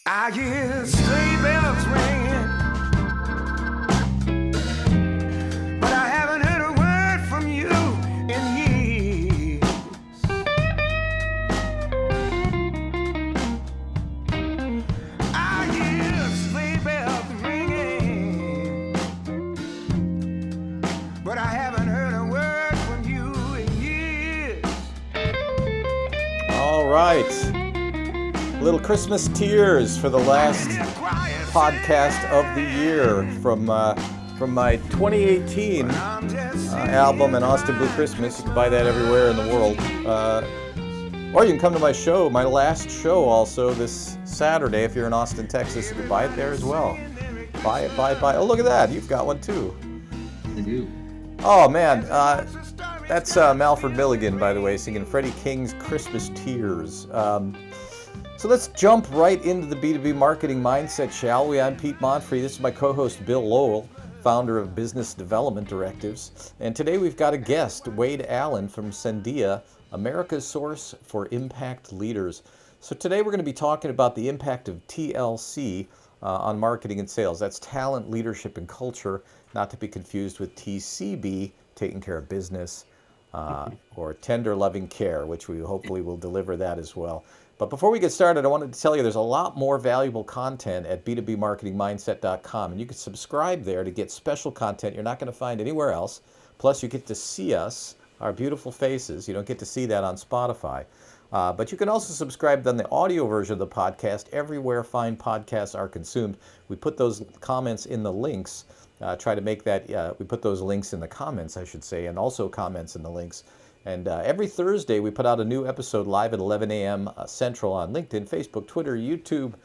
I hear sleigh bells ringing, but I haven't heard a word from you in years. I hear sleigh bells ringing, but I haven't heard a word from you in years. All right. Little Christmas tears for the last podcast of the year from my 2018 album, An Austin Blue Christmas. You can buy that everywhere in the world. Or you can come to my show, my last show also this Saturday. If you're in Austin, Texas, you can buy it there as well. Buy it. Oh, look at that. You've got one too. I do. Oh, man. That's Malford Milligan, by the way, singing Freddie King's Christmas Tears. So let's jump right into the B2B marketing mindset, shall we? I'm Pete Monfre. This is my co-host, Bill Lowell, founder of Business Development Directives. And today we've got a guest, Wade Allen from Cendea, America's source for impact leaders. So today we're going to be talking about the impact of TLC on marketing and sales. That's talent, leadership, and culture, not to be confused with TCB, taking care of business, or tender loving care, which we hopefully will deliver that as well. But before we get started, I wanted to tell you there's a lot more valuable content at b2bmarketingmindset.com, and you can subscribe there to get special content you're not going to find anywhere else. Plus, you get to see us, our beautiful faces. You don't get to see that on Spotify. But you can also subscribe on the audio version of the podcast everywhere fine podcasts are consumed. We put those comments in the links. Try to make that, we put those links in the comments, I should say, and also comments in the links. And every Thursday, we put out a new episode live at 11 a.m. Central on LinkedIn, Facebook, Twitter, YouTube.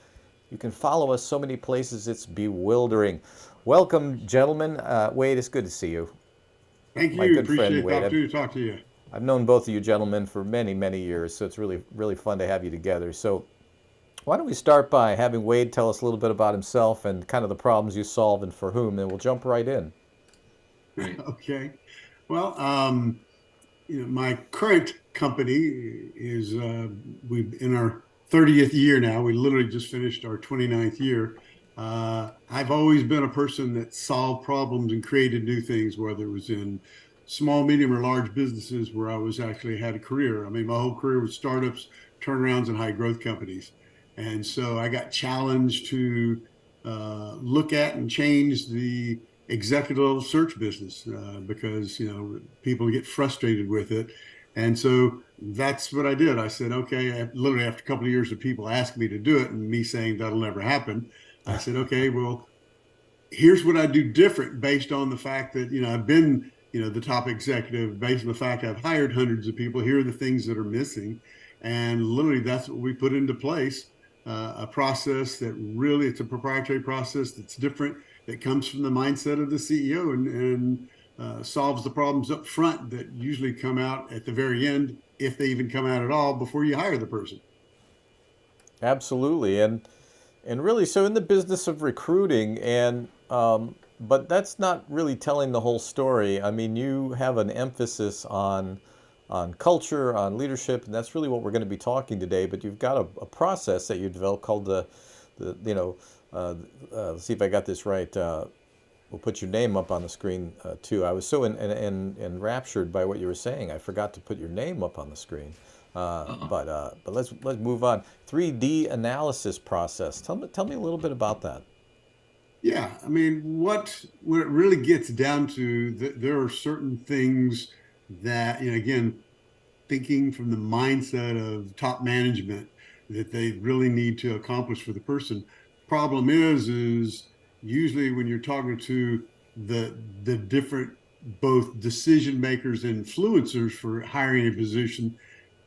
You can follow us so many places, it's bewildering. Welcome, gentlemen. Wade, it's good to see you. Thank you. My good Appreciate friend, the Wade. opportunity to talk to you. I've known both of you gentlemen for many, many years, so it's really, really fun to have you together. So why don't we start by having Wade tell us a little bit about himself and kind of the problems you solve and for whom, and we'll jump right in. Great. Okay. Well, my current company is we've in our 30th year now. We literally just finished our 29th year. I've always been a person that solved problems and created new things, whether it was in small, medium, or large businesses where I was actually had a career. I mean, my whole career was startups, turnarounds, and high growth companies. And so I got challenged to look at and change the executive search business because, people get frustrated with it. And so that's what I did. I said, okay, literally after a couple of years of people asking me to do it and me saying that'll never happen, I said, okay, well, here's what I do different based on the fact that, I've been, the top executive, based on the fact I've hired hundreds of people. Here are the things that are missing. And literally that's what we put into place, a process that really, it's a proprietary process that's different, that comes from the mindset of the CEO and solves the problems up front that usually come out at the very end, if they even come out at all, before you hire the person. Absolutely, and really, so in the business of recruiting, and but that's not really telling the whole story. I mean, you have an emphasis on culture, on leadership, and that's really what we're going to be talking today. But you've got a process that you developed called the let's see if I got this right. We'll put your name up on the screen too. I was so enraptured by what you were saying, I forgot to put your name up on the screen. But let's move on. 3D analysis process. Tell me a little bit about that. Yeah, I mean, what it really gets down to, there are certain things that, again, thinking from the mindset of top management that they really need to accomplish for the person. Problem is usually when you're talking to the different both decision makers and influencers for hiring a position,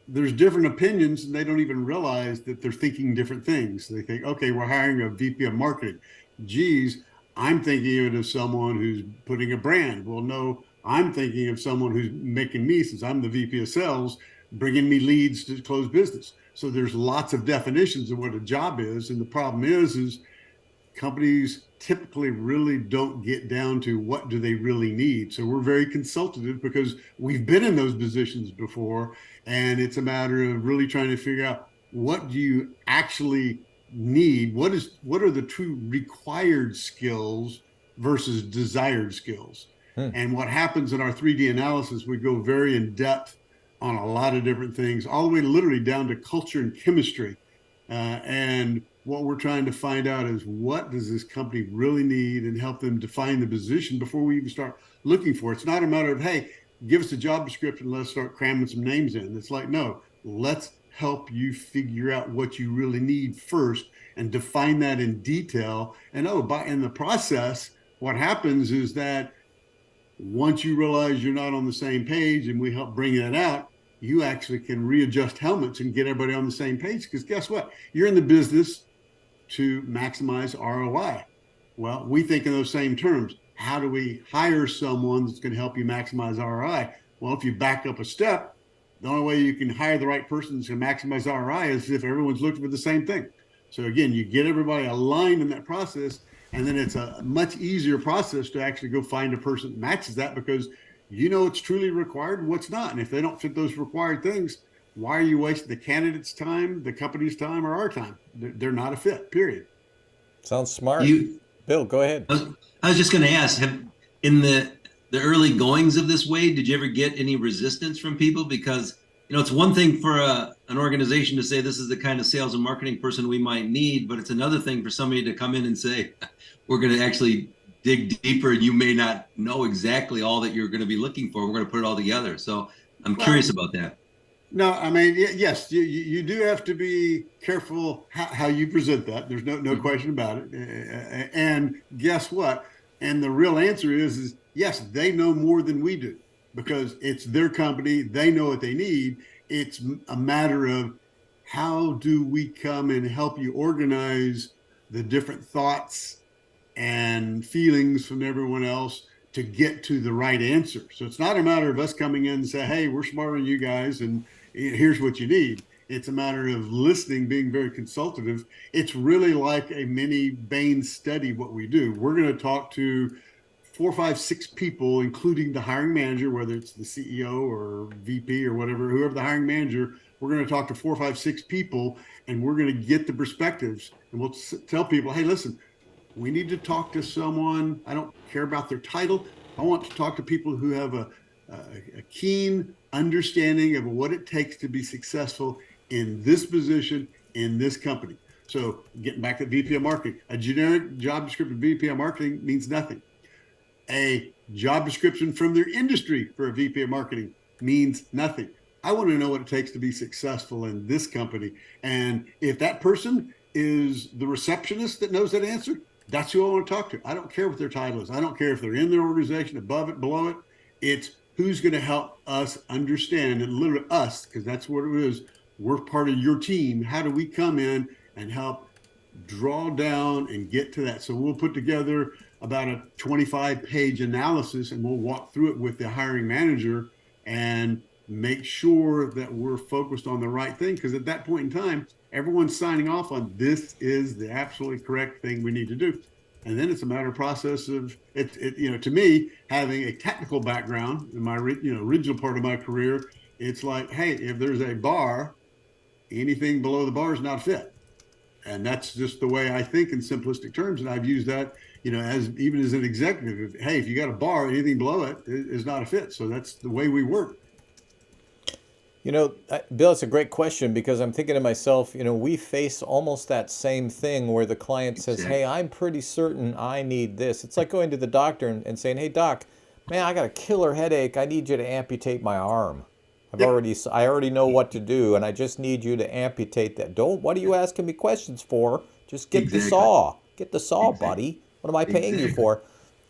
there's different opinions and they don't even realize that they're thinking different things. They think, okay, we're hiring a VP of marketing. Geez, I'm thinking of it as someone who's putting a brand. Well, no, I'm thinking of someone who's making me, since I'm the VP of sales, bringing me leads to close business. So there's lots of definitions of what a job is. And the problem is companies typically really don't get down to what do they really need. So we're very consultative because we've been in those positions before. And it's a matter of really trying to figure out what do you actually need, what are the true required skills versus desired skills. And what happens in our 3D analysis, we go very in depth on a lot of different things, all the way literally down to culture and chemistry. And what we're trying to find out is, what does this company really need, and help them define the position before we even start looking for it. It's not a matter of, hey, give us a job description, let's start cramming some names in. It's like, no, let's help you figure out what you really need first and define that in detail. And in the process, what happens is that once you realize you're not on the same page and we help bring that out, you actually can readjust helmets and get everybody on the same page. Because guess what? You're in the business to maximize ROI. Well, we think in those same terms. How do we hire someone that's going to help you maximize ROI? Well, if you back up a step, the only way you can hire the right person that's going to maximize ROI is if everyone's looking for the same thing. So again, you get everybody aligned in that process, and then it's a much easier process to actually go find a person that matches that, because you know it's truly required and what's not. And if they don't fit those required things, why are you wasting the candidate's time, the company's time, or our time? They're not a fit, period. Sounds smart. Bill, go ahead. I was just going to ask, in the early goings of this way, did you ever get any resistance from people? Because, it's one thing for an organization to say this is the kind of sales and marketing person we might need, but it's another thing for somebody to come in and say, we're going to actually dig deeper, and you may not know exactly all that you're going to be looking for. We're going to put it all together. So I'm curious about that. No, I mean, yes, you do have to be careful how you present that. There's no question about it. And guess what? And the real answer is yes, they know more than we do, because it's their company. They know what they need. It's a matter of, how do we come and help you organize the different thoughts and feelings from everyone else to get to the right answer. So it's not a matter of us coming in and say, hey, we're smarter than you guys, and here's what you need. It's a matter of listening, being very consultative. It's really like a mini Bain study, what we do. We're going to talk to 4, 5, 6 people, including the hiring manager, whether it's the CEO or VP or whatever, whoever the hiring manager. We're going to talk to 4, 5, 6 people, and we're going to get the perspectives. And we'll tell people, hey, listen, we need to talk to someone. I don't care about their title. I want to talk to people who have a keen understanding of what it takes to be successful in this position, in this company. So getting back to VP of marketing, a generic job description of VP of marketing means nothing. A job description from their industry for a VP of marketing means nothing. I want to know what it takes to be successful in this company. And if that person is the receptionist that knows that answer, that's who I want to talk to. I don't care what their title is. I don't care if they're in their organization, above it, below it. It's who's going to help us understand, and literally us, because that's what it is. We're part of your team. How do we come in and help draw down and get to that? So we'll put together about a 25-page analysis, and we'll walk through it with the hiring manager and make sure that we're focused on the right thing. Because at that point in time, everyone's signing off on this is the absolutely correct thing we need to do. And then it's a matter of process of it. To me, having a technical background in my original part of my career, it's like, hey, if there's a bar, anything below the bar is not a fit. And that's just the way I think in simplistic terms. And I've used that, as an executive. Hey, if you got a bar, anything below it is not a fit. So that's the way we work. Bill, it's a great question, because I'm thinking to myself, we face almost that same thing where the client says, hey, I'm pretty certain I need this. It's like going to the doctor and saying, hey, doc, man, I got a killer headache. I need you to amputate my arm. I already know what to do, and I just need you to amputate that. What are you asking me questions for? Just get the saw. Get the saw, buddy. What am I paying you for?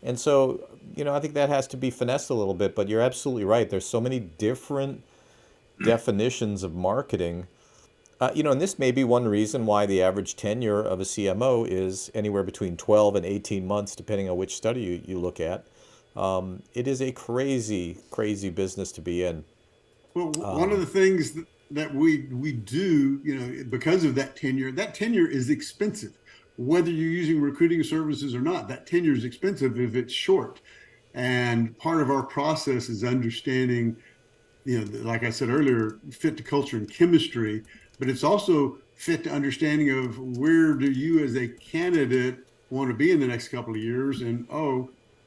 And so, I think that has to be finessed a little bit, but you're absolutely right. There's so many different definitions of marketing. And this may be one reason why the average tenure of a CMO is anywhere between 12 and 18 months, depending on which study you look at. It is a crazy, crazy business to be in. Well, one of the things that we do, because of that tenure is expensive. Whether you're using recruiting services or not, that tenure is expensive if it's short. And part of our process is understanding, like I said earlier, fit to culture and chemistry, but it's also fit to understanding of where do you as a candidate want to be in the next couple of years, and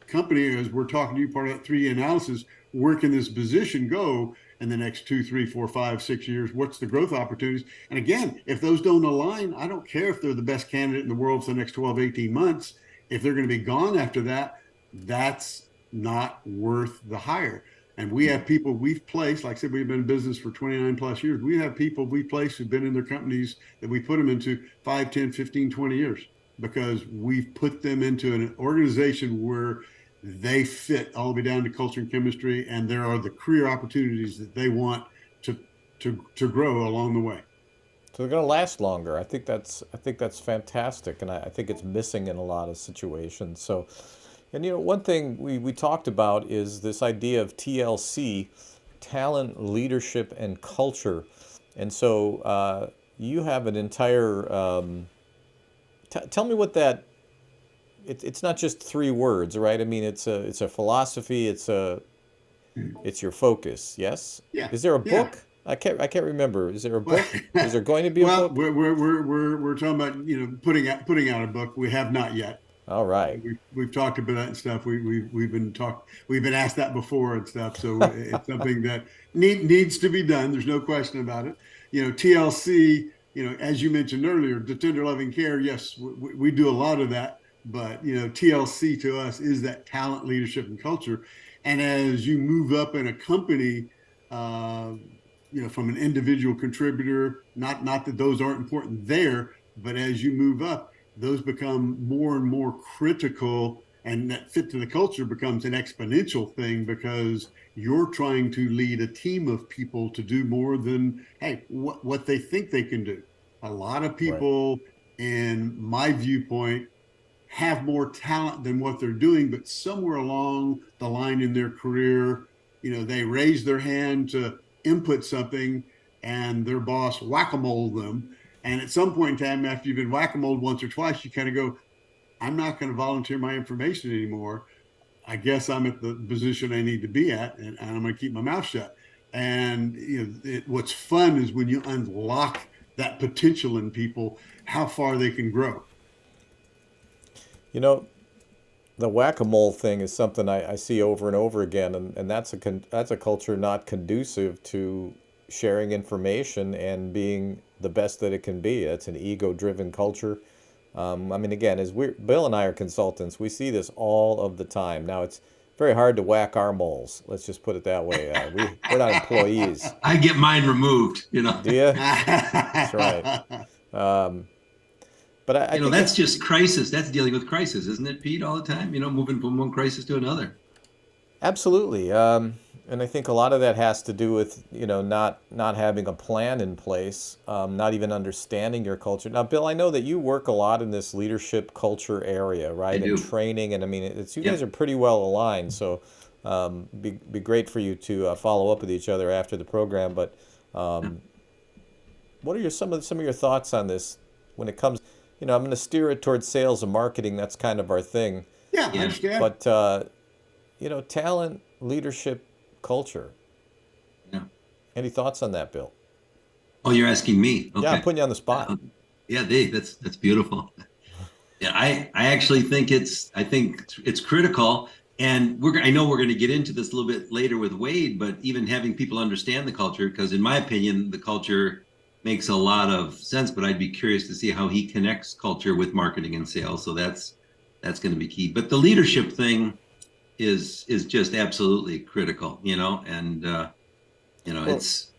company, as we're talking to you, part of that 3D analysis, where can this position go in the next 2, 3, 4, 5, 6 years? What's the growth opportunities? And again, if those don't align, I don't care if they're the best candidate in the world for the next 12, 18 months. If they're going to be gone after that, that's not worth the hire. And we have people we've placed, like I said, we've been in business for 29 plus years. We have people we placed who've been in their companies that we put them into 5, 10, 15, 20 years because we've put them into an organization where they fit all the way down to culture and chemistry, and there are the career opportunities that they want to grow along the way. So they're going to last longer. I think that's fantastic, and I think it's missing in a lot of situations. So, and one thing we talked about is this idea of TLC, talent, leadership, and culture. And so you have an entire. Tell me what that. It's not just 3 words, right? I mean, it's a philosophy. It's your focus. Yes. Yeah. Is there a book? Yeah. I can't remember. Is there a book? Is there going to be a well, book? we're talking about putting out a book. We have not yet. All right. We've talked about that and stuff. We've been asked that before and stuff. So it's something that needs to be done. There's no question about it. TLC. As you mentioned earlier, the tender loving care. Yes, we do a lot of that. But TLC to us is that talent, leadership, and culture. And as you move up in a company, from an individual contributor, not that those aren't important there, but as you move up, those become more and more critical, and that fit to the culture becomes an exponential thing because you're trying to lead a team of people to do more than what they think they can do. A lot of people, in my viewpoint, have more talent than what they're doing, but somewhere along the line in their career, they raise their hand to input something and their boss whack-a-mole them. And at some point in time, after you've been whack-a-moled once or twice, you kind of go, I'm not going to volunteer my information anymore. I guess I'm at the position I need to be at, and I'm going to keep my mouth shut. And what's fun is when you unlock that potential in people, how far they can grow. The whack-a-mole thing is something I see over and over again, and that's a culture not conducive to sharing information and being the best that it can be. It's an ego-driven culture. Again, Bill and I are consultants, we see this all of the time. Now, it's very hard to whack our moles. Let's just put it that way. We're not employees. I get mine removed, Do you? That's right. But I think that's just crisis. That's dealing with crisis, isn't it, Pete? All the time, moving from one crisis to another. Absolutely. And I think a lot of that has to do with, not having a plan in place, not even understanding your culture. Now, Bill, I know that you work a lot in this leadership culture area, right? I do. And training, and you guys are pretty well aligned. So, be great for you to follow up with each other after the program. But what are some of your thoughts on this when it comes? I'm going to steer it towards sales and marketing. That's kind of our thing. Yeah, I understand. But talent, leadership, culture. Yeah. Any thoughts on that, Bill? Oh, you're asking me? Okay. Yeah, I'm putting you on the spot. That's beautiful. Yeah, I actually think it's critical, and I know we're going to get into this a little bit later with Wade, but even having people understand the culture, because in my opinion, the culture makes a lot of sense, but I'd be curious to see how he connects culture with marketing and sales. So that's going to be key. But the leadership thing is just absolutely critical, and it's.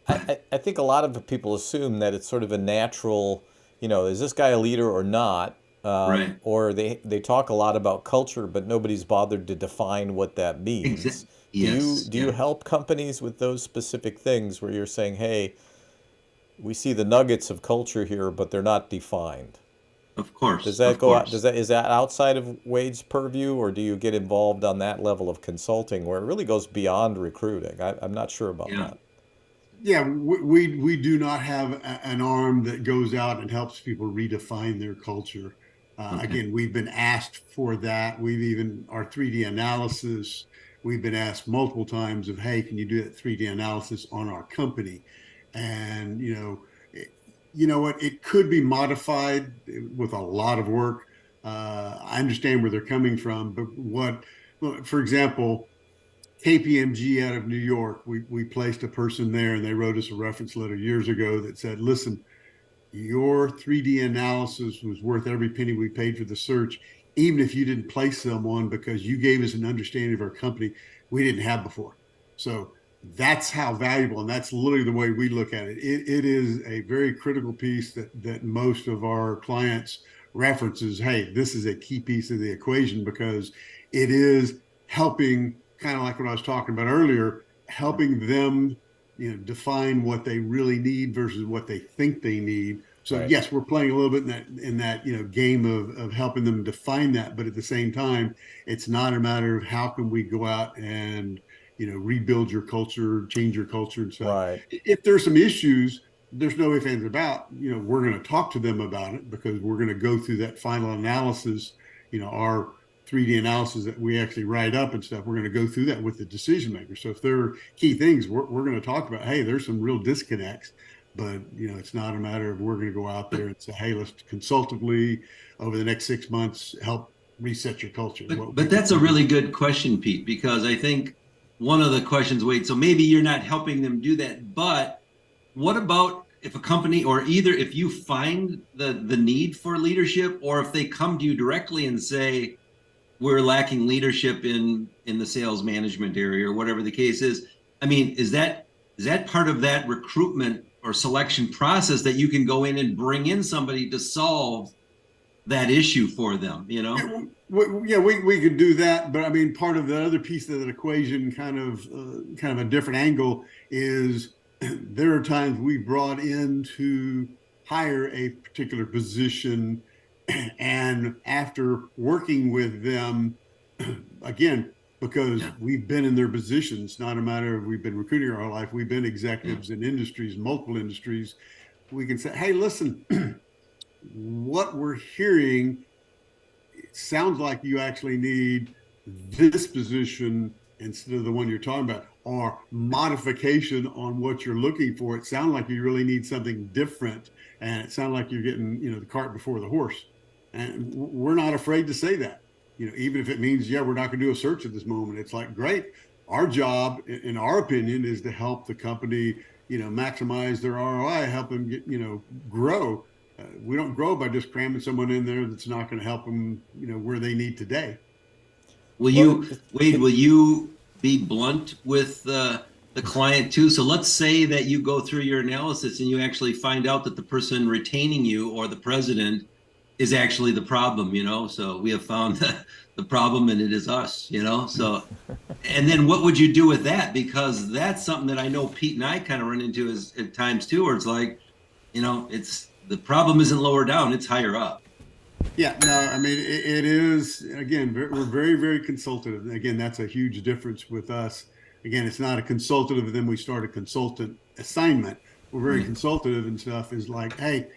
I think a lot of people assume that it's sort of a natural, is this guy a leader or not? Right. Or they talk a lot about culture, but nobody's bothered to define what that means. Yes. Do you help companies with those specific things where you're saying, hey, we see the nuggets of culture here, but they're not defined? Of course. Does that go out? Is that outside of Wade's purview, or do you get involved on that level of consulting where it really goes beyond recruiting? I'm not sure about that. Yeah, we do not have an arm that goes out and helps people redefine their culture. Again, we've been asked for that. Our 3D analysis, we've been asked multiple times of, hey, can you do that 3D analysis on our company? And, you know what, it could be modified with a lot of work. I understand where they're coming from, but well, for example, KPMG out of New York, we placed a person there, and they wrote us a reference letter years ago that said, "Listen, your 3D analysis was worth every penny we paid for the search, even if you didn't place someone, because you gave us an understanding of our company we didn't have before." So that's how valuable, and that's literally the way we look at it. It is a very critical piece that most of our clients references. Hey, this is a key piece of the equation because it is helping, kind of like what I was talking about earlier, helping them, define what they really need versus what they think they need. So Right. yes, we're playing a little bit in that game of helping them define that, but at the same time, it's not a matter of how can we go out and rebuild your culture, change your culture and stuff. Right. If there's some issues, there's no ifs ands about. We're going to talk to them about it because we're going to go through that final analysis. Our 3D analysis that we actually write up and stuff, we're going to go through that with the decision maker. So if there are key things, we're going to talk about, hey, there's some real disconnects, but it's not a matter of we're going to go out there and say, hey, let's consultatively over the next 6 months help reset your culture. But that's a really good question, Pete, because I think one of the questions, wait, so maybe you're not helping them do that, but what about if a company, or either if you find the need for leadership, or if they come to you directly and say, we're lacking leadership in the sales management area, or whatever the case is. I mean, is that part of that recruitment or selection process that you can go in and bring in somebody to solve that issue for them, Yeah, we could do that, but I mean, part of the other piece of that equation, kind of a different angle, is there are times we brought in to hire a particular position, and after working with them, again, because we've been in their positions, not a matter of we've been recruiting our whole life, we've been executives in industries, multiple industries, we can say, hey, listen, what we're hearing, it sounds like you actually need this position instead of the one you're talking about, or modification on what you're looking for. It sounds like you really need something different, and it sounds like you're getting the cart before the horse. And we're not afraid to say that, even if it means, yeah, we're not going to do a search at this moment. It's like, great. Our job, in our opinion, is to help the company, maximize their ROI, help them get, grow. We don't grow by just cramming someone in there that's not going to help them, where they need today. Will you be blunt with the client too? So let's say that you go through your analysis and you actually find out that the person retaining you, or the president, is actually the problem, so we have found the problem, and it is us, so, and then what would you do with that? Because that's something that I know Pete and I kind of run into at times too, where it's like, it's the problem isn't lower down, it's higher up. Yeah, no, I mean, it is, again, we're very, very consultative. Again, that's a huge difference with us. Again, it's not a consultative, and then we start a consultant assignment. We're very consultative and stuff, is like, hey,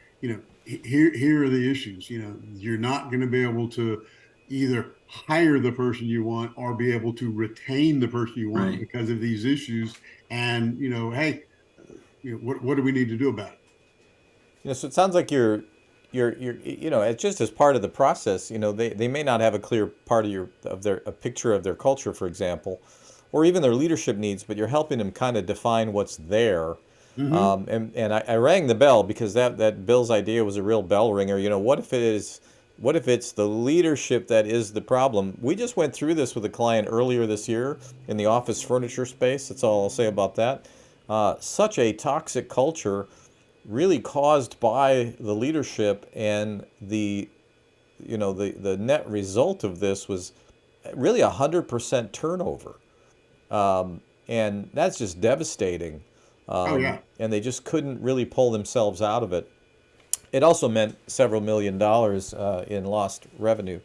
here are the issues. You're not going to be able to either hire the person you want or be able to retain the person you want because of these issues. And, hey, what do we need to do about it? So it sounds like you're it's just as part of the process. They may not have a clear part of a picture of their culture, for example, or even their leadership needs, but you're helping them kind of define what's there. And I rang the bell because that Bill's idea was a real bell ringer. What if it's the leadership that is the problem? We just went through this with a client earlier this year in the office furniture space. That's all I'll say about that. Such a toxic culture, really caused by the leadership, and the net result of this was really 100% turnover, and that's just devastating. And they just couldn't really pull themselves out of it. It also meant several $1 million in lost revenue.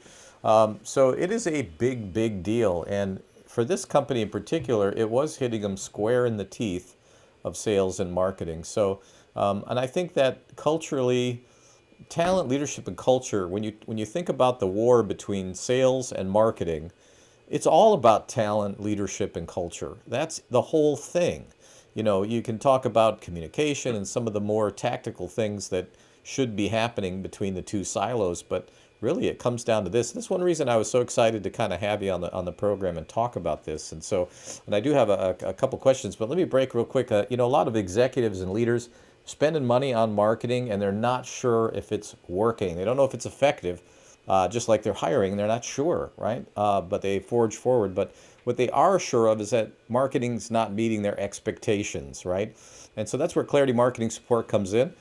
So it is a big, big deal. And for this company in particular, it was hitting them square in the teeth of sales and marketing. So, and I think that culturally, talent, leadership, and culture, when you think about the war between sales and marketing, it's all about talent, leadership, and culture. That's the whole thing. You can talk about communication and some of the more tactical things that should be happening between the two silos, but really it comes down to this. That's one reason I was so excited to kind of have you on the program and talk about this. And I do have a couple questions, but let me break real quick. A lot of executives and leaders spending money on marketing and they're not sure if it's working. They don't know if it's effective. Just like they're hiring, they're not sure, right? But they forge forward. But what they are sure of is that marketing's not meeting their expectations, right? And so that's where Clarity Marketing Support comes in.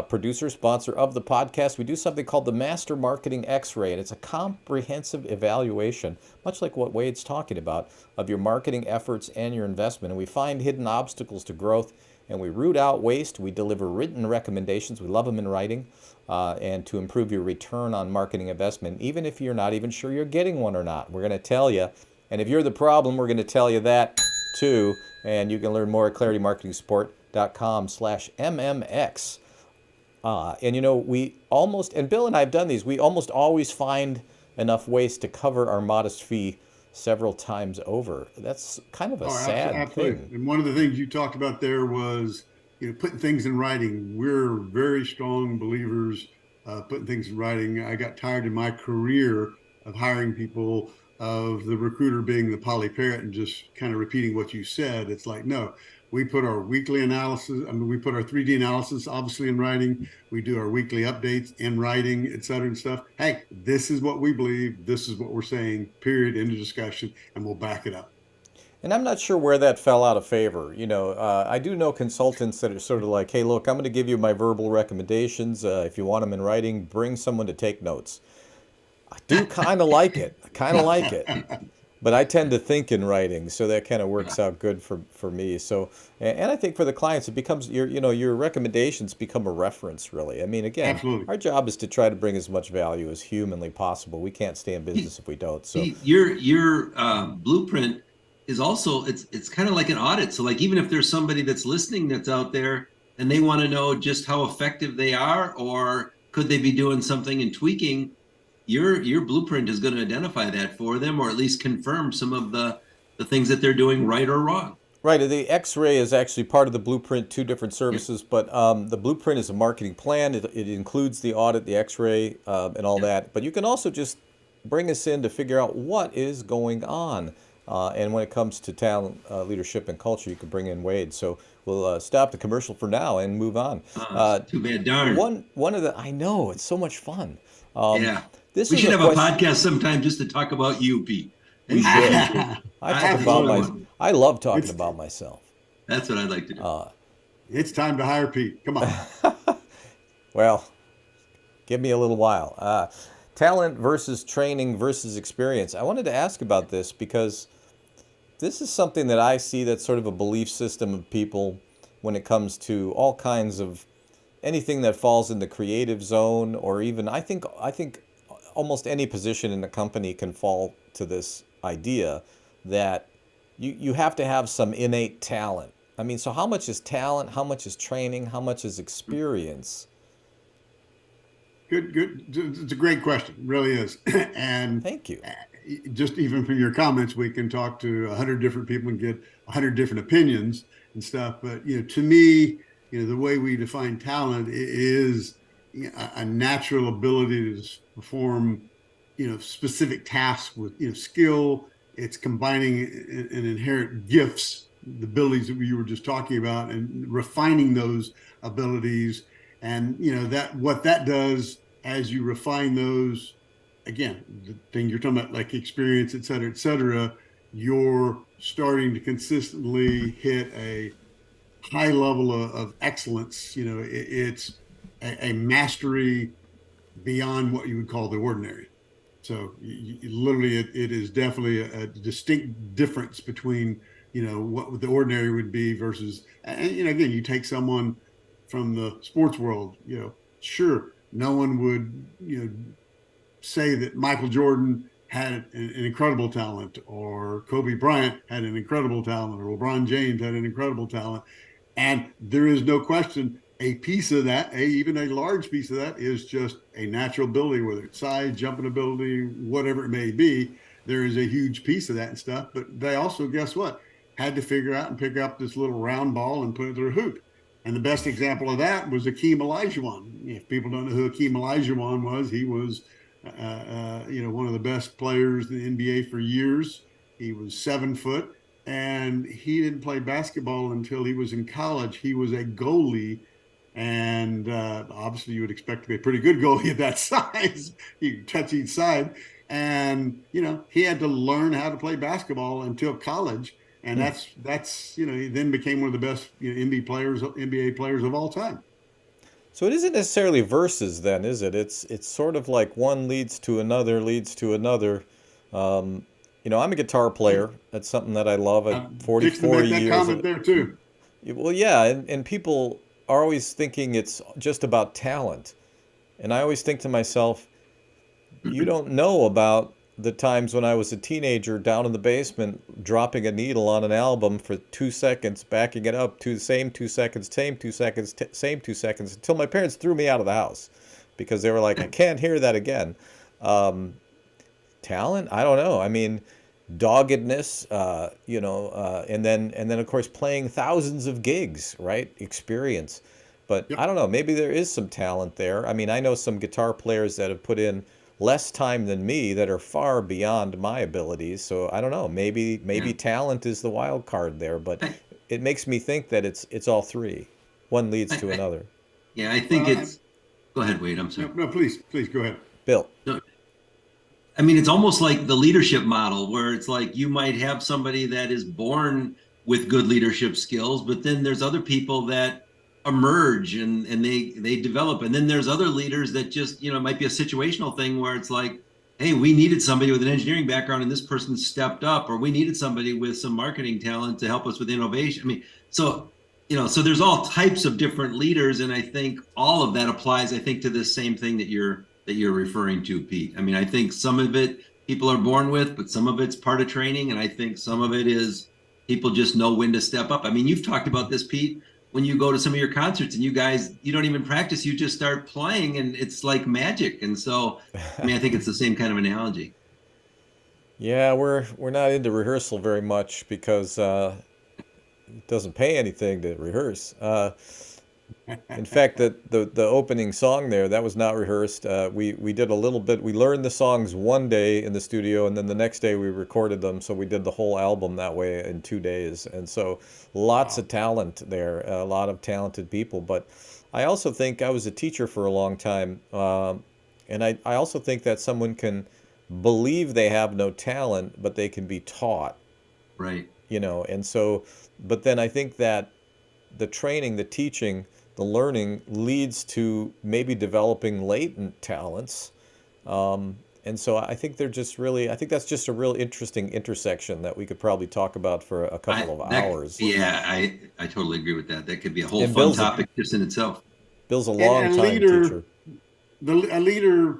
Producer, sponsor of the podcast, we do something called the Master Marketing X-Ray, and it's a comprehensive evaluation, much like what Wade's talking about, of your marketing efforts and your investment. And we find hidden obstacles to growth, and we root out waste. We deliver written recommendations. We love them in writing, and to improve your return on marketing investment, even if you're not even sure you're getting one or not. We're going to tell you. And if you're the problem, we're going to tell you that too. And you can learn more at claritymarketingsupport.com/MMX. And Bill and I have done these, we almost always find enough waste to cover our modest fee several times over. That's kind of a sad thing. And one of the things you talked about there was, putting things in writing. We're very strong believers putting things in writing. I got tired in my career of hiring people, of the recruiter being the poly parrot and just kind of repeating what you said. It's like, no, we put our weekly analysis, we put our 3D analysis obviously in writing. We do our weekly updates in writing, et cetera and stuff. Hey, this is what we believe. This is what we're saying, period, end of discussion, and we'll back it up. And I'm not sure where that fell out of favor. I do know consultants that are sort of like, hey, look, I'm going to give you my verbal recommendations. If you want them in writing, bring someone to take notes. I do kind of like it. But I tend to think in writing, so that kind of works out good for me. So, and I think for the clients, it becomes your recommendations become a reference, really. I mean, again, Absolutely. Our job is to try to bring as much value as humanly possible. We can't stay in business if we don't. So your blueprint is also it's kind of like an audit. So like even if there's somebody that's listening that's out there and they want to know just how effective they are, or could they be doing something and tweaking, your blueprint is going to identify that for them, or at least confirm some of the things that they're doing right or wrong. Right. The X-ray is actually part of the blueprint, two different services, but the blueprint is a marketing plan. It includes the audit, the X-ray, and all that. But you can also just bring us in to figure out what is going on. And when it comes to talent, leadership, and culture, you can bring in Wade. So we'll stop the commercial for now and move on. Too bad, darn. I know, it's so much fun. Yeah. We should have a podcast sometime just to talk about you, Pete. We should. I love talking about myself. That's what I'd like to do. It's time to hire Pete. Come on. Well, give me a little while. Talent versus training versus experience. I wanted to ask about this because this is something that I see that's sort of a belief system of people when it comes to all kinds of anything that falls in the creative zone, or even I think almost any position in the company can fall to this idea that you have to have some innate talent. I mean, so how much is talent? How much is training? How much is experience? Good. It's a great question. It really is. And thank you. Just even from your comments, we can talk to 100 different people and get 100 different opinions and stuff. But, to me, the way we define talent is a natural ability to perform, specific tasks with, skill. It's combining an inherent gifts, the abilities that you were just talking about, and refining those abilities. And, what that does as you refine those, again, the thing you're talking about, like experience, et cetera, you're starting to consistently hit a high level of excellence. It's a mastery beyond what you would call the ordinary. So literally, it is definitely a distinct difference between, what the ordinary would be versus, and again, you take someone from the sports world, sure, no one would, say that Michael Jordan had an incredible talent, or Kobe Bryant had an incredible talent, or LeBron James had an incredible talent. And there is no question a piece of that, even a large piece of that, is just a natural ability, whether it's size, jumping ability, whatever it may be. There is a huge piece of that and stuff. But they also, guess what? had to figure out and pick up this little round ball and put it through a hoop. And the best example of that was Hakeem Olajuwon. If people don't know who Hakeem Olajuwon was, he was, one of the best players in the NBA for years. He was 7 foot, and he didn't play basketball until he was in college. He was a goalie, and obviously you would expect to be a pretty good goalie at that size. You can touch each side, and he had to learn how to play basketball until college. And that's he then became one of the best NBA players of all time. So it isn't necessarily verses then, is it? It's sort of like one leads to another, leads to another. I'm a guitar player. That's something that I love. At I'm 44 make that years. comment there too. Well, yeah, and people are always thinking it's just about talent. And I always think to myself, you don't know about the times when I was a teenager down in the basement dropping a needle on an album for 2 seconds, backing it up to the same 2 seconds, same 2 seconds, same 2 seconds, until my parents threw me out of the house because they were like, I can't hear that again. Talent? I don't know. I mean, doggedness, and then of course playing thousands of gigs, right? Experience. But Yep. I don't know, maybe there is some talent there. I mean, I know some guitar players that have put in less time than me that are far beyond my abilities. So I don't know, maybe Yeah. talent is the wild card there, but I, it makes me think that it's all three. One leads to I, another. yeah, I think Well, it's. Go ahead, Wade. I'm no, sorry. no, please go ahead. Bill. No, I mean, it's almost like the leadership model where it's like you might have somebody that is born with good leadership skills, but then there's other people that emerge and they develop. And then there's other leaders that just, it might be a situational thing where it's like, hey, we needed somebody with an engineering background and this person stepped up, or we needed somebody with some marketing talent to help us with innovation. I mean, so there's all types of different leaders, and I think all of that applies, I think, to this same thing that you're referring to, Pete. I mean, I think some of it people are born with, but some of it's part of training, and I think some of it is people just know when to step up. I mean, you've talked about this, Pete, when you go to some of your concerts and you don't even practice, you just start playing and it's like magic. And so, I mean, I think it's the same kind of analogy. Yeah, we're not into rehearsal very much because it doesn't pay anything to rehearse. In fact, the opening song there, that was not rehearsed. We did a little bit. We learned the songs one day in the studio, and then the next day we recorded them. So we did the whole album that way in 2 days. And so lots of talent there, a lot of talented people. But I also think I was a teacher for a long time, and I also think that someone can believe they have no talent, but they can be taught, Right. and so, but then I think that the training, the teaching, the learning leads to maybe developing latent talents. And so I think I think that's just a real interesting intersection that we could probably talk about for a couple of hours. Yeah, I totally agree with that. That could be a whole And fun topic just in itself. Bill's a And long a time leader, teacher. a leader,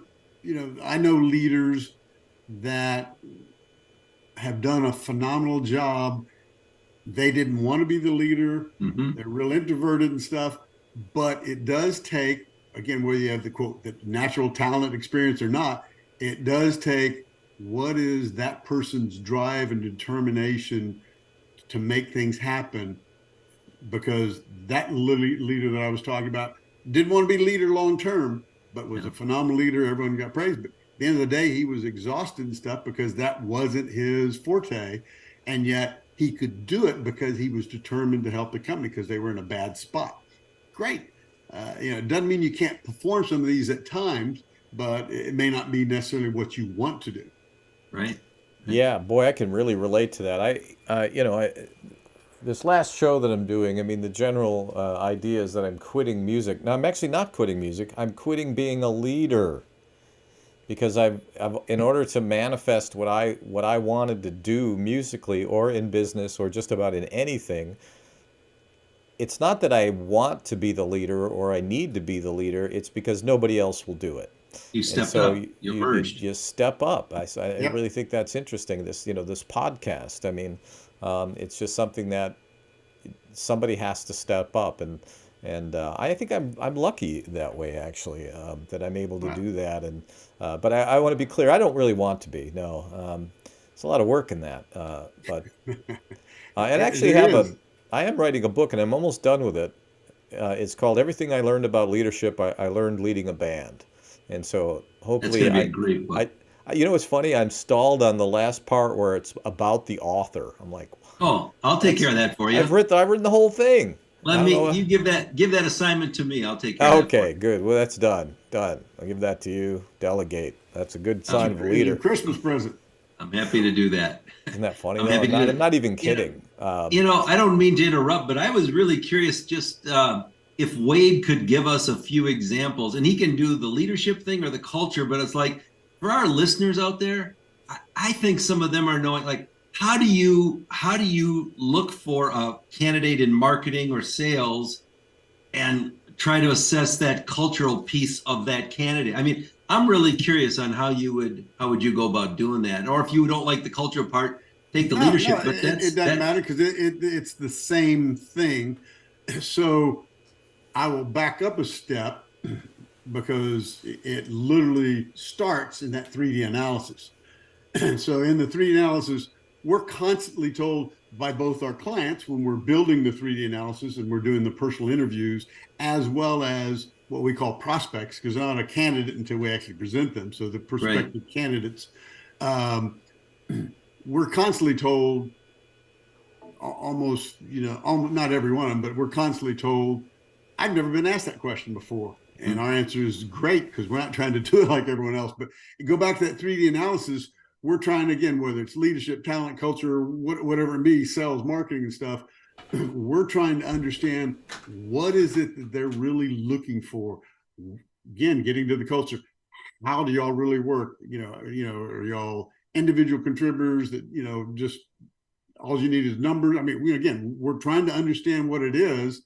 I know leaders that have done a phenomenal job. They didn't want to be the leader. Hmm. They're real introverted and stuff, but it does take, again, whether you have the quote, the natural talent, experience or not, it does take what is that person's drive and determination to make things happen. Because that leader that I was talking about didn't want to be leader long term, but was a phenomenal leader. Everyone got praised. But at the end of the day, he was exhausted and stuff because that wasn't his forte. And yet he could do it because he was determined to help the company because they were in a bad spot. Great. It doesn't mean you can't perform some of these at times, but it may not be necessarily what you want to do. Right. Yeah, boy, I can really relate to that. This last show that I'm doing, I mean, the general idea is that I'm quitting music. Now, I'm actually not quitting music. I'm quitting being a leader because I've in order to manifest what I wanted to do musically or in business or just about in anything, it's not that I want to be the leader or I need to be the leader. It's because nobody else will do it. You And stepped so up. You emerged. you step up. I Yep. really think that's interesting. This podcast. I mean, it's just something that somebody has to step up, and I think I'm lucky that way actually, that I'm able to Wow. do that. And but I want to be clear. I don't really want to be. No, it's a lot of work in that. But And actually It is. I am writing a book and I'm almost done with it. It's called Everything I Learned About Leadership. I learned leading a band. And so That's hopefully going to be a great book. you know, what's funny? I'm stalled on the last part where it's about the author. I'm like, Oh, I'll take care that's, of that for you. I've written the whole thing. I Let don't me, know. you give that assignment to me. I'll take care of that for Okay, good. Well, that's done. Done. I'll give that to you. Delegate. That's a good you. sign of a It's your leader. Christmas present. I'm happy to do that. Isn't that funny I'm though? happy to do I'm it. not even You know, kidding. I don't mean to interrupt, but I was really curious just if Wade could give us a few examples, and he can do the leadership thing or the culture, but it's like for our listeners out there, I think some of them are knowing like how do you look for a candidate in marketing or sales and try to assess that cultural piece of that candidate. I mean, I'm really curious on how would you go about doing that, or if you don't like the cultural part, take the No, no, leadership. But it that's doesn't that. matter because it's the same thing. So I will back up a step because it literally starts in that 3D analysis. So in the 3D analysis, we're constantly told by both our clients when we're building the 3D analysis and we're doing the personal interviews, as well as what we call prospects, because they're not a candidate until we actually present them. So the Right. prospective candidates, um, we're constantly told almost, not every one of them, but we're constantly told, I've never been asked that question before. And our answer is great because we're not trying to do it like everyone else. But you go back to that 3D analysis, we're trying again, whether it's leadership, talent, culture, whatever it be, sales, marketing, and stuff. We're trying to understand what is it that they're really looking for. Again, getting to the culture. How do y'all really work? Are y'all individual contributors that just all you need is numbers? I mean, we're trying to understand what it is,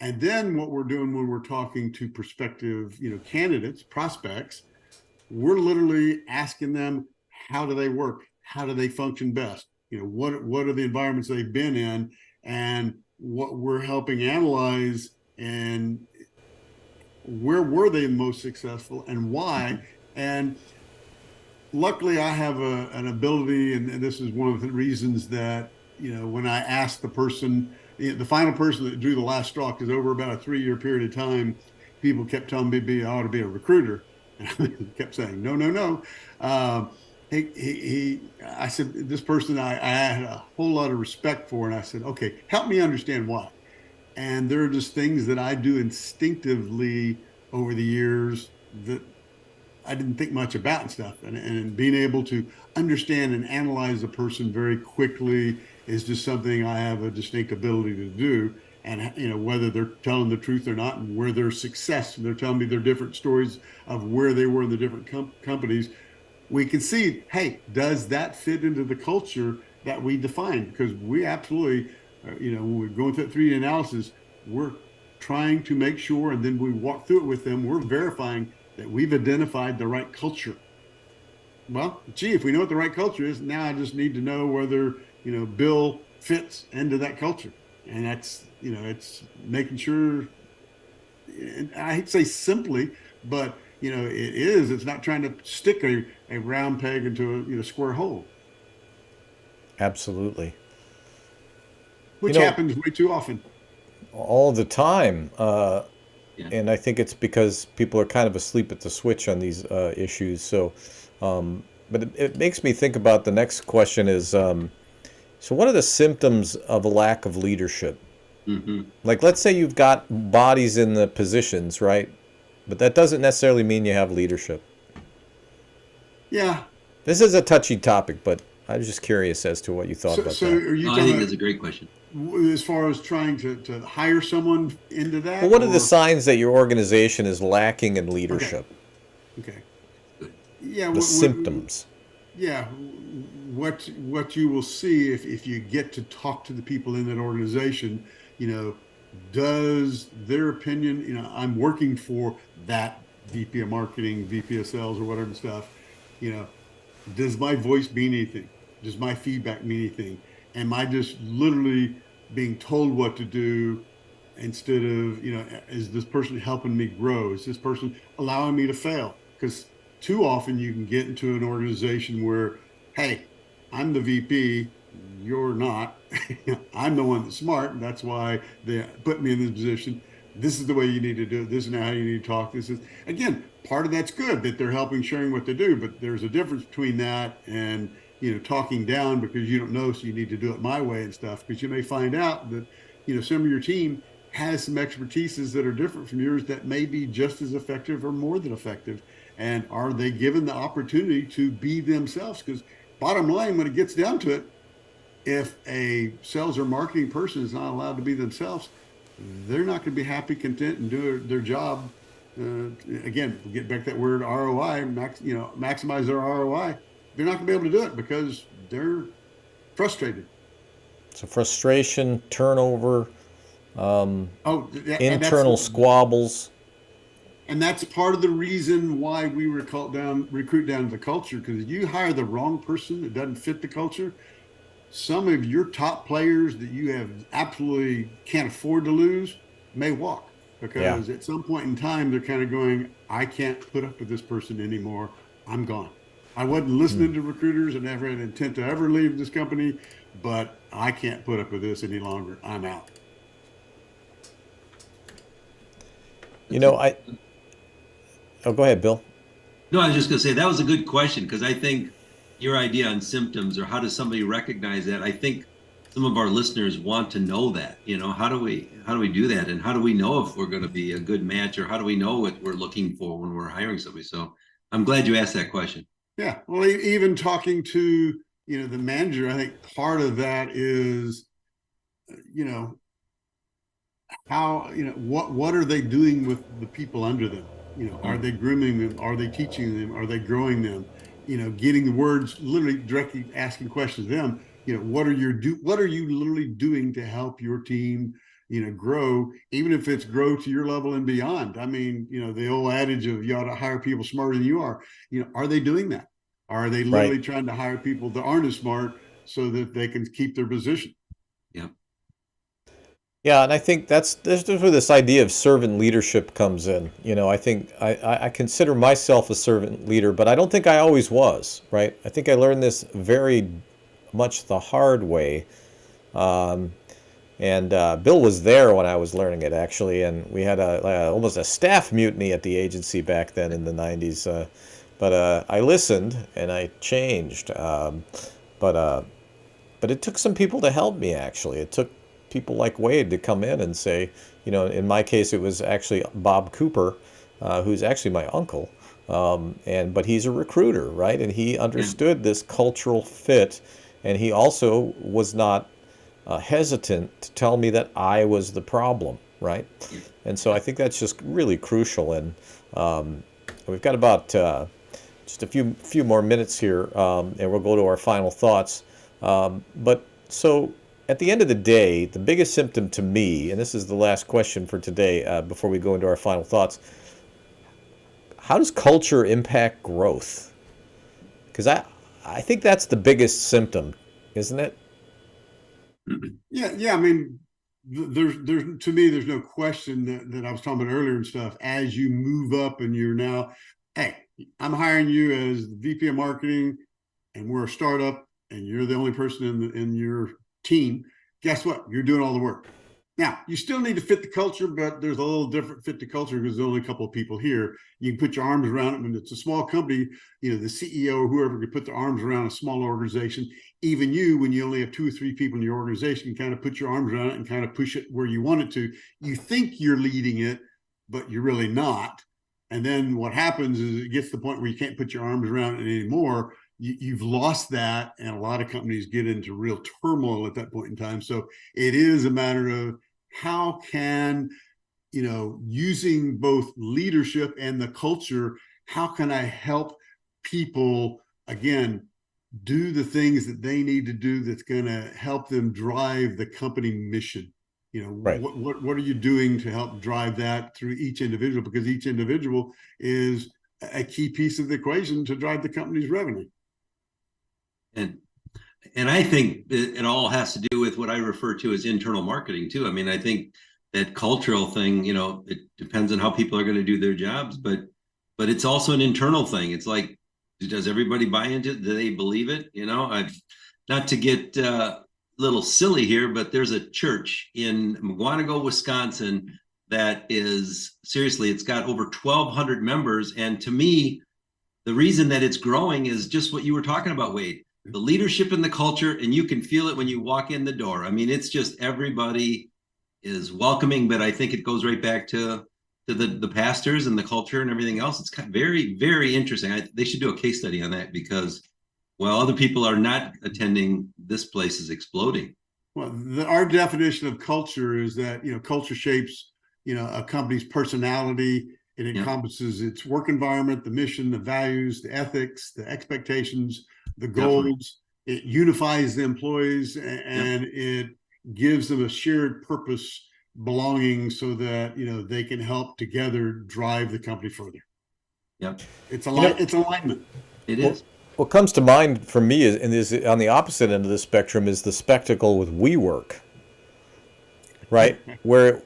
and then what we're doing when we're talking to prospective, candidates, prospects, we're literally asking them, how do they work? How do they function best? What are the environments they've been in, and what we're helping analyze, and where were they most successful and why? And luckily, I have an ability, and this is one of the reasons that when I asked the person, the final person that drew the last straw, because over about a 3-year period of time, people kept telling me I ought to be a recruiter, and I kept saying no, no, no. I said, this person I had a whole lot of respect for, and I said, okay, help me understand why. And there are just things that I do instinctively over the years that I didn't think much about and stuff. And being able to understand and analyze a person very quickly is just something I have a distinct ability to do. And whether they're telling the truth or not, and where their success, and they're telling me their different stories of where they were in the different companies, we can see, hey, does that fit into the culture that we defined? Because we absolutely, when we're going through that 3D analysis, we're trying to make sure, and then we walk through it with them, we're verifying that we've identified the right culture. Well, gee, if we know what the right culture is, now I just need to know whether, Bill fits into that culture. And that's, it's making sure, and I hate to say simply, but, it's not trying to stick a round peg into a square hole, Absolutely. You which know, happens way too often. all the time. Yeah. And I think it's because people are kind of asleep at the switch on these issues. So, but it makes me think about the next question is, so what are the symptoms of a lack of leadership? Hmm. Like, let's say you've got bodies in the positions, right? But that doesn't necessarily mean you have leadership. Yeah. This is a touchy topic, but I was just curious as to what you thought So, about so that. are you Oh, I talking think about that's a great question. as far as trying to hire someone into Well, that, what are the or signs that your organization is lacking in okay, leadership? okay, yeah, The symptoms. yeah, what you will see if you get to talk to the people in that organization, you know, does their opinion, I'm working for that VP of marketing, VP of sales, or whatever stuff, you know, does my voice mean anything? Does my feedback mean anything? Am I just literally being told what to do instead of, is this person helping me grow? Is this person allowing me to fail? Because too often you can get into an organization where, hey, I'm the VP. you're not. I'm the one that's smart, and that's why they put me in this position. This is the way you need to do it. This is how you need to talk. This is, again, part of that's good that they're helping, sharing what they do, but there's a difference between that and, talking down because you don't know, so you need to do it my way and stuff. Because you may find out that, some of your team has some expertises that are different from yours that may be just as effective or more than effective. And are they given the opportunity to be themselves? Because bottom line, when it gets down to it, if a sales or marketing person is not allowed to be themselves, they're not going to be happy, content, and do their job. Again, we'll get back to that word ROI, maximize their ROI. They're not going to be able to do it because they're frustrated. So frustration, turnover, internal And squabbles. and that's part of the reason why we recruit down to the culture. Because if you hire the wrong person that doesn't fit the culture, some of your top players that you have absolutely can't afford to lose may walk because at some point in time they're kind of going, I can't put up with this person anymore. I'm gone. I wasn't listening to recruiters and never had intent to ever leave this company, but I can't put up with this any longer. I'm out. Oh, go ahead, Bill. No, I was just going to say that was a good question because I think your idea on symptoms or how does somebody recognize that? I think some of our listeners want to know that. How do we do that, and how do we know if we're going to be a good match, or how do we know what we're looking for when we're hiring somebody? So I'm glad you asked that question. Yeah, well, even talking to the manager, I think part of that is how what are they doing with the people under them? Are they grooming them? Are they teaching them? Are they growing them? Getting the words, literally directly asking questions to them. What are you literally doing to help your team grow, even if it's grow to your level and beyond? I mean, the old adage of you ought to hire people smarter than you are. Are they doing that? Are they literally trying to hire people that aren't as smart so that they can keep their position? Yeah. Yeah, and I think that's where this idea of servant leadership comes in. I think I consider myself a servant leader, but I don't think I always was, right? I think I learned this very much the hard way. And Bill was there when I was learning it, actually, and we had almost a staff mutiny at the agency back then in the 90s. But I listened and I changed. But it took some people to help me, actually. It took people like Wade to come in and say, in my case, it was actually Bob Cooper, who's actually my uncle. But he's a recruiter, right? And he understood this cultural fit, and he also was not hesitant to tell me that I was the problem, right? And so I think that's just really crucial. And we've got about just a few more minutes here, and we'll go to our final thoughts. But so at the end of the day, the biggest symptom to me, and this is the last question for today before we go into our final thoughts, how does culture impact growth? Because I think that's the biggest symptom, isn't it? Yeah. I mean, there's to me, there's no question that I was talking about earlier and stuff. As you move up and you're now, hey, I'm hiring you as the VP of marketing, and we're a startup, and you're the only person in your team. Guess what? You're doing all the work. Now, you still need to fit the culture, but there's a little different fit the culture because there's only a couple of people here. You can put your arms around it. When it's a small company, the CEO or whoever could put their arms around a small organization. Even you, when you only have 2 or 3 people in your organization, you kind of put your arms around it and kind of push it where you want it to. You think you're leading it, but you're really not. And then what happens is it gets to the point where you can't put your arms around it anymore. You've lost that, and a lot of companies get into real turmoil at that point in time. So it is a matter of how can, using both leadership and the culture, how can I help people, again, do the things that they need to do that's going to help them drive the company mission? Right. What are you doing to help drive that through each individual? Because each individual is a key piece of the equation to drive the company's revenue. And I think it all has to do with what I refer to as internal marketing too. I mean, I think that cultural thing, it depends on how people are going to do their jobs, but it's also an internal thing. It's like, does everybody buy into it? Do they believe it? not to get a little silly here, but there's a church in McGuanago, Wisconsin that is, seriously, it's got over 1,200 members. And to me, the reason that it's growing is just what you were talking about, Wade. The leadership and the culture, and you can feel it when you walk in the door. I mean, it's just everybody is welcoming, but I think it goes right back to the pastors and the culture and everything else. It's kind of very, very interesting. They should do a case study on that because while other people are not attending, this place is exploding. Well, our definition of culture is that, culture shapes, a company's personality. It encompasses its work environment, the mission, the values, the ethics, the expectations, the goals. Definitely. It unifies the employees and it gives them a shared purpose, belonging, so that they can help together drive the company further. Yep. It's alignment. It is. What comes to mind for me is on the opposite end of the spectrum is the spectacle with WeWork, right? Where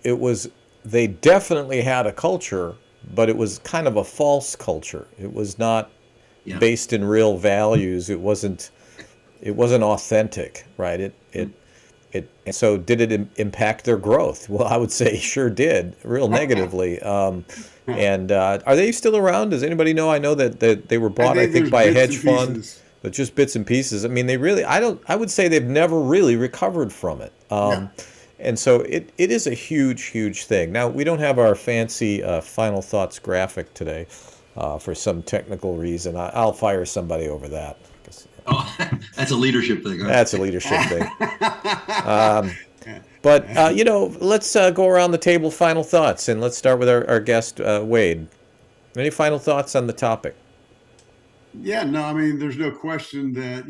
they definitely had a culture, but it was kind of a false culture. It was not based in real values. It wasn't authentic, right? And so did it impact their growth? Well, I would say sure did, real negatively. And are they still around? Does anybody know? I know that they were bought, I think, by a hedge fund, but just bits and pieces. I mean, I would say they've never really recovered from it. And so it is a huge, huge thing. Now, we don't have our fancy final thoughts graphic today for some technical reason. I'll fire somebody over that. Oh, that's a leadership thing. Huh? That's a leadership thing. But, let's go around the table, final thoughts, and let's start with our guest, Wade. Any final thoughts on the topic? Yeah, no, I mean, there's no question that,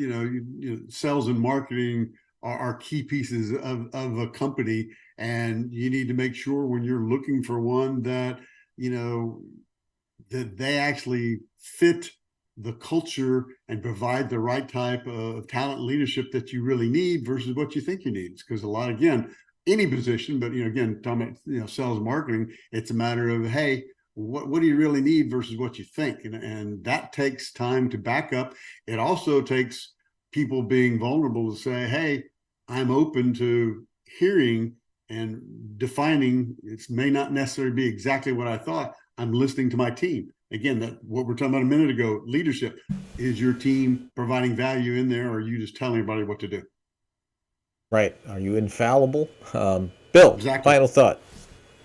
sales and marketing are key pieces of a company, and you need to make sure when you're looking for one that, that they actually fit the culture and provide the right type of talent and leadership that you really need versus what you think you need. Because again, any position, but again, talking about sales and marketing, it's a matter of, hey, what do you really need versus what you think, and that takes time to back up. It also takes people being vulnerable to say, hey, I'm open to hearing and defining. It may not necessarily be exactly what I thought. I'm listening to my team. Again, that what we're talking about a minute ago, leadership. Is your team providing value in there, or are you just telling everybody what to do? Right. Are you infallible? Bill, exactly. Final thought.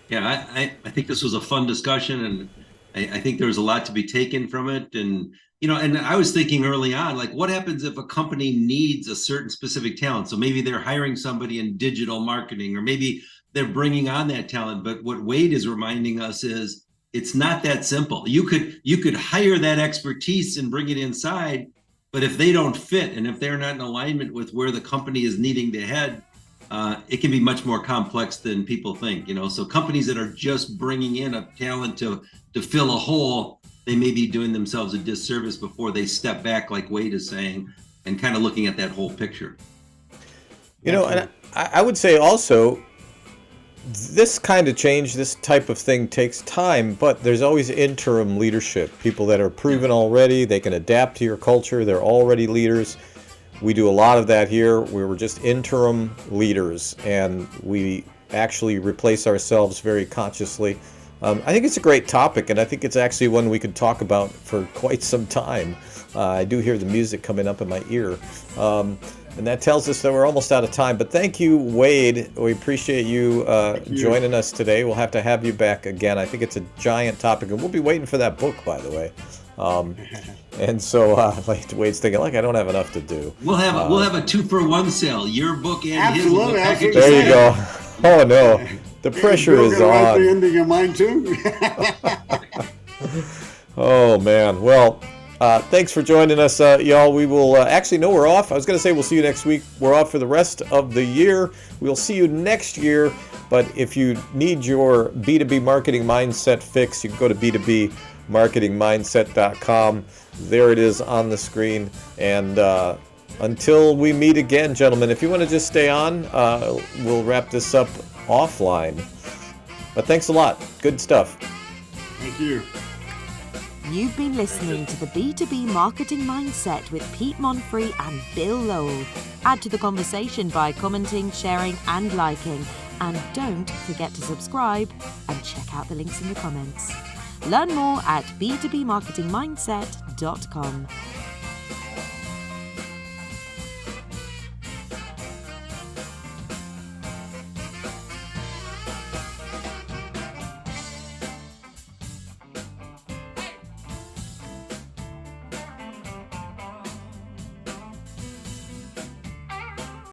Yeah, I think this was a fun discussion, and I think there was a lot to be taken from it. And, and I was thinking early on, like, what happens if a company needs a certain specific talent? So maybe they're hiring somebody in digital marketing, or maybe they're bringing on that talent. But what Wade is reminding us is, it's not that simple. You could hire that expertise and bring it inside, but if they don't fit and if they're not in alignment with where the company is needing to head, it can be much more complex than people think. So companies that are just bringing in a talent to fill a hole, they may be doing themselves a disservice before they step back, like Wade is saying, and kind of looking at that whole picture. And I would say also, this kind of change, this type of thing takes time, but there's always interim leadership. People that are proven already, they can adapt to your culture, they're already leaders. We do a lot of that here. We were just interim leaders, and we actually replace ourselves very consciously. I think it's a great topic, and I think it's actually one we could talk about for quite some time. I do hear the music coming up in my ear. And that tells us that we're almost out of time. But thank you, Wade. We appreciate you joining us today. We'll have to have you back again. I think it's a giant topic, and we'll be waiting for that book, by the way. And so, like Wade's thinking, I don't have enough to do. We'll have a 2-for-1 sale. Your book and his book. Absolutely. There you go. Oh no, the pressure is on. Write the ending of mine too. Oh man. Well. Thanks for joining us, y'all. We will actually, no, we're off. I was going to say we'll see you next week. We're off for the rest of the year. We'll see you next year. But if you need your B2B marketing mindset fix, you can go to b2bmarketingmindset.com. There it is on the screen. And until we meet again, gentlemen, if you want to just stay on, we'll wrap this up offline. But thanks a lot. Good stuff. Thank you. You've been listening to the B2B Marketing Mindset with Pete Monfre and Bill Lowell. Add to the conversation by commenting, sharing, and liking. And don't forget to subscribe and check out the links in the comments. Learn more at b2bmarketingmindset.com.